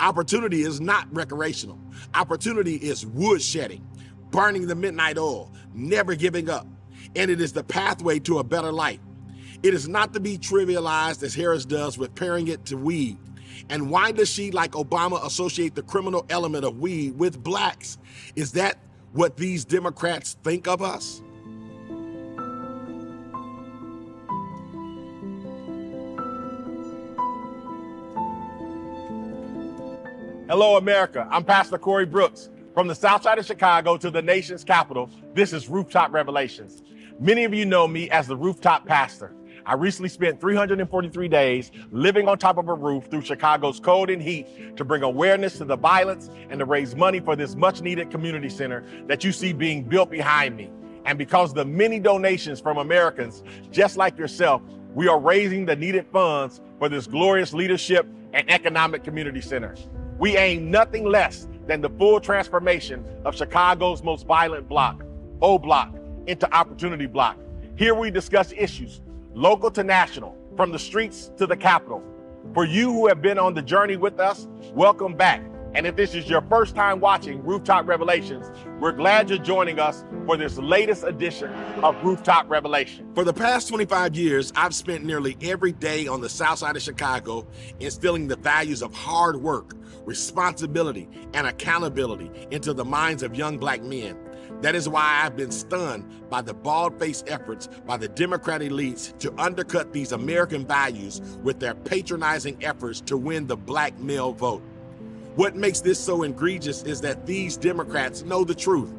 Opportunity is not recreational. Opportunity is woodshedding, burning the midnight oil, never giving up. And it is the pathway to a better life. It is not to be trivialized as Harris does with pairing it to weed. And why does she, like Obama, associate the criminal element of weed with blacks? Is that what these Democrats think of us? Hello, America. I'm Pastor Corey Brooks. From the south side of Chicago to the nation's capital, this is Rooftop Revelations. Many of you know me as the Rooftop Pastor. I recently spent 343 days living on top of a roof through Chicago's cold and heat to bring awareness to the violence and to raise money for this much-needed community center that you see being built behind me. And because of the many donations from Americans just like yourself, we are raising the needed funds for this glorious leadership and economic community center. We aim nothing less than the full transformation of Chicago's most violent block, O Block, into Opportunity Block. Here we discuss issues, local to national, from the streets to the Capitol. For you who have been on the journey with us, welcome back. And if this is your first time watching Rooftop Revelations, we're glad you're joining us for this latest edition of Rooftop Revelation. For the past 25 years, I've spent nearly every day on the south side of Chicago instilling the values of hard work, responsibility, and accountability into the minds of young black men. That is why I've been stunned by the bald-faced efforts by the Democrat elites to undercut these American values with their patronizing efforts to win the black male vote. What makes this so egregious is that these Democrats know the truth.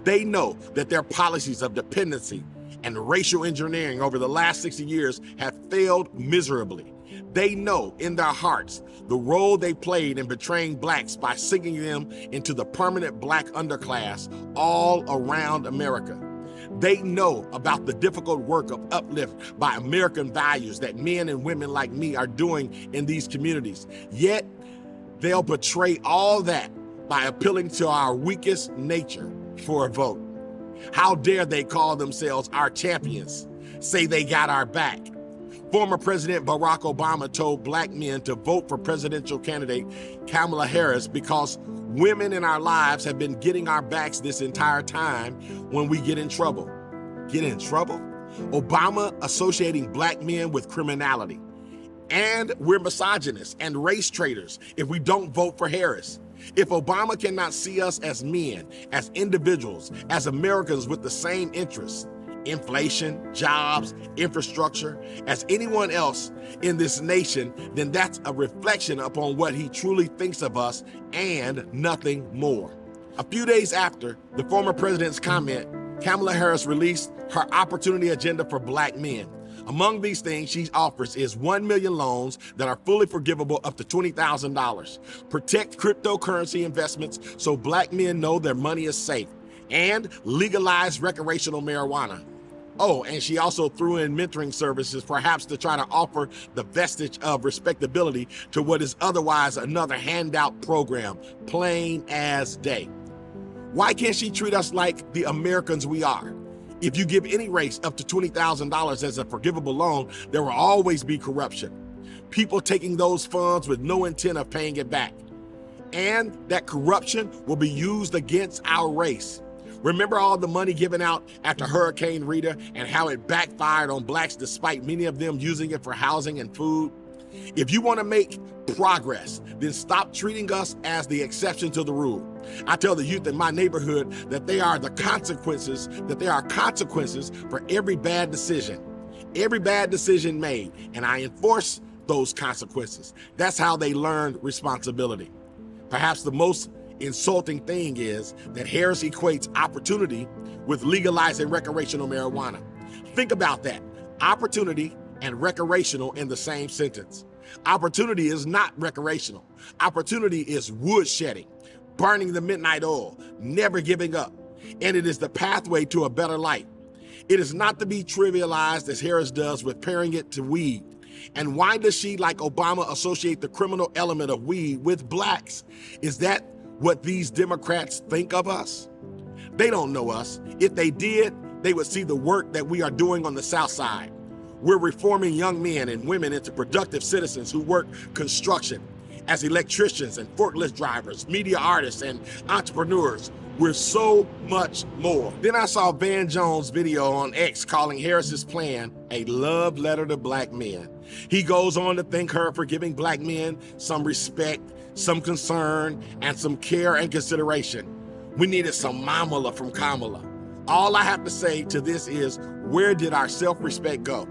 They know that their policies of dependency and racial engineering over the last 60 years have failed miserably. They know in their hearts the role they played in betraying blacks by sinking them into the permanent black underclass all around America. They know about the difficult work of uplift by American values that men and women like me are doing in these communities. Yet, they'll betray all that by appealing to our weakest nature for a vote. How dare they call themselves our champions, say they got our back. Former President Barack Obama told black men to vote for presidential candidate Kamala Harris because women in our lives have been getting our backs this entire time when we get in trouble. Get in trouble? Obama associating black men with criminality. And we're misogynists and race traitors if we don't vote for Harris. If Obama cannot see us as men, as individuals, as Americans with the same interests, inflation, jobs, infrastructure, as anyone else in this nation, then that's a reflection upon what he truly thinks of us and nothing more. A few days after the former president's comment, Kamala Harris released her opportunity agenda for black men. Among these things she offers is 1 million loans that are fully forgivable up to $20,000, protect cryptocurrency investments so black men know their money is safe, and legalize recreational marijuana. Oh, and she also threw in mentoring services, perhaps to try to offer the vestige of respectability to what is otherwise another handout program, plain as day. Why can't she treat us like the Americans we are? If you give any race up to $20,000 as a forgivable loan, there will always be corruption. People taking those funds with no intent of paying it back. And that corruption will be used against our race. Remember all the money given out after Hurricane Rita and how it backfired on blacks despite many of them using it for housing and food? If you want to make progress, then stop treating us as the exception to the rule. I tell the youth in my neighborhood that there are consequences for every bad decision made, and I enforce those consequences. That's how they learn responsibility. Perhaps the most insulting thing is that Harris equates opportunity with legalizing recreational marijuana. Think about that. Opportunity and recreational in the same sentence. Opportunity is not recreational. Opportunity is woodshedding, burning the midnight oil, never giving up. And it is the pathway to a better life. It is not to be trivialized as Harris does with pairing it to weed. And why does she, like Obama, associate the criminal element of weed with blacks? Is that what these Democrats think of us? They don't know us. If they did, they would see the work that we are doing on the South Side. We're reforming young men and women into productive citizens who work construction, As electricians and forklift drivers, media artists and entrepreneurs, we're so much more. Then I saw Van Jones' video on X calling Harris's plan a love letter to black men. He goes on to thank her for giving black men some respect, some concern, and some care and consideration. We needed some mamala from Kamala. All I have to say to this is, where did our self-respect go?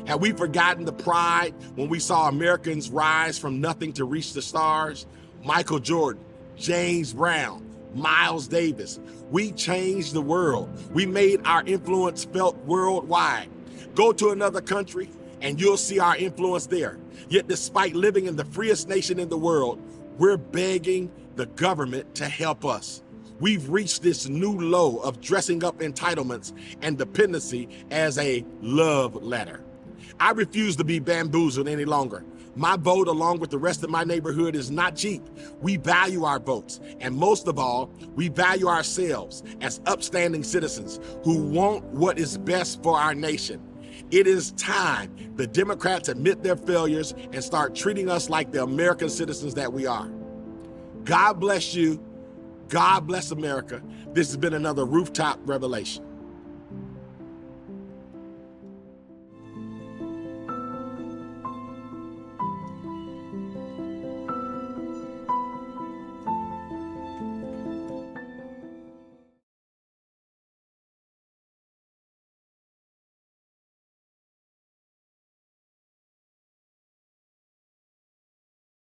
Have we forgotten the pride when we saw Americans rise from nothing to reach the stars? Michael Jordan, James Brown, Miles Davis. We changed the world. We made our influence felt worldwide. Go to another country and you'll see our influence there. Yet despite living in the freest nation in the world, we're begging the government to help us. We've reached this new low of dressing up entitlements and dependency as a love letter. I refuse to be bamboozled any longer. My vote, along with the rest of my neighborhood, is not cheap. We value our votes, and most of all, we value ourselves as upstanding citizens who want what is best for our nation. It is time the Democrats admit their failures and start treating us like the American citizens that we are. God bless you. God bless America. This has been another Rooftop Revelation.